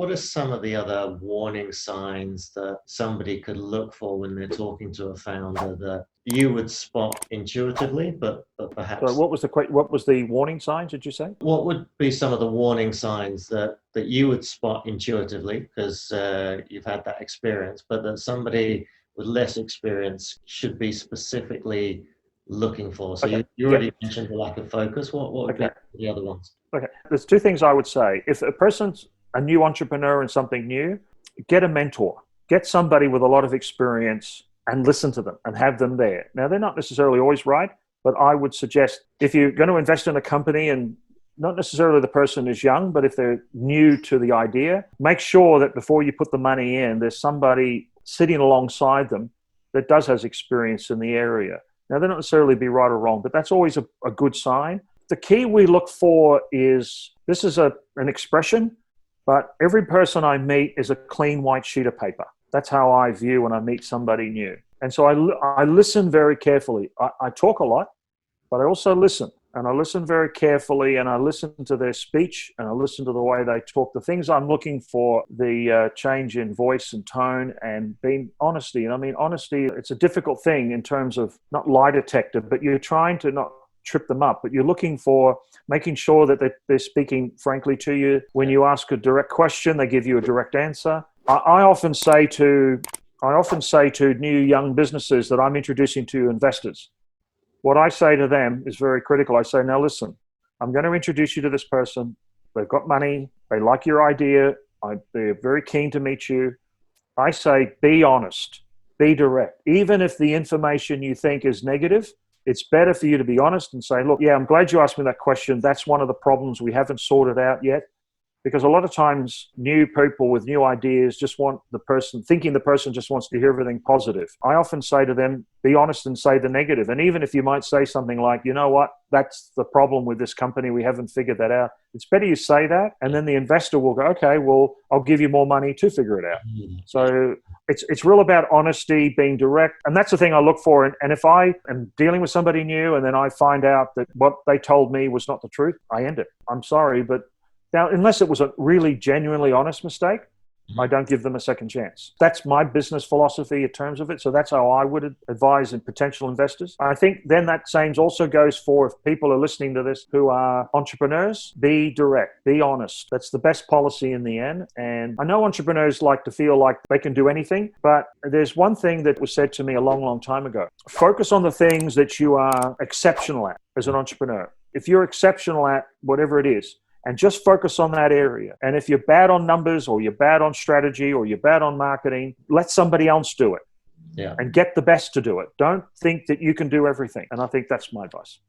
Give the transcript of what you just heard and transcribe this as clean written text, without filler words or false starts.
what are some of the other warning signs that somebody could look for when they're talking to a founder that you would spot intuitively, but So perhaps what was the warning signs, did you say? what would be some of the warning signs that you would spot intuitively because you've had that experience, but that somebody with less experience should be specifically looking for? So Okay. you Yep. already mentioned the lack of focus. What would be Okay. the other ones? Okay. There's two things I would say. If a person's a new entrepreneur in something new, get a mentor. Get somebody with a lot of experience and listen to them and have them there. Now, they're not necessarily always right, but I would suggest if you're going to invest in a company and not necessarily the person is young, but if they're new to the idea, make sure that before you put the money in, there's somebody sitting alongside them that does has experience in the area. Now, they don't necessarily be right or wrong, but that's always a good sign. The key we look for is, this is an expression, but every person I meet is a clean white sheet of paper. That's how I view when I meet somebody new. And so I listen very carefully. I talk a lot, but I also listen. And I listen very carefully, and I listen to their speech, and I listen to the way they talk. The things I'm looking for, the change in voice and tone, and being honesty. And I mean, honesty, it's a difficult thing in terms of not lie detector, but you're trying to not trip them up, but you're looking for making sure that they're speaking frankly to you. When you ask a direct question, they give you a direct answer. I often say to new young businesses that I'm introducing to investors, what I say to them is very critical. I say, now listen, I'm going to introduce you to this person. They've got money. They like your idea. They're very keen to meet you. I say, be honest, be direct. Even if the information you think is negative, it's better for you to be honest and say, look, yeah, I'm glad you asked me that question. That's one of the problems we haven't sorted out yet. Because a lot of times new people with new ideas just want the person just wants to hear everything positive. I often say to them, be honest and say the negative. And even if you might say something like, you know what, that's the problem with this company, we haven't figured that out. It's better you say that, and then the investor will go, okay, well, I'll give you more money to figure it out. So it's real about honesty, being direct. And that's the thing I look for. And if I am dealing with somebody new and then I find out that what they told me was not the truth, I end it. I'm sorry, but now, unless it was a really genuinely honest mistake, I don't give them a second chance. That's my business philosophy in terms of it. So that's how I would advise potential investors. I think then that same also goes for if people are listening to this who are entrepreneurs, be direct, be honest. That's the best policy in the end. And I know entrepreneurs like to feel like they can do anything, but there's one thing that was said to me a long, long time ago. Focus on the things that you are exceptional at as an entrepreneur. If you're exceptional at whatever it is, and just focus on that area. And if you're bad on numbers or you're bad on strategy or you're bad on marketing, let somebody else do it. Yeah. And get the best to do it. Don't think that you can do everything. And I think that's my advice.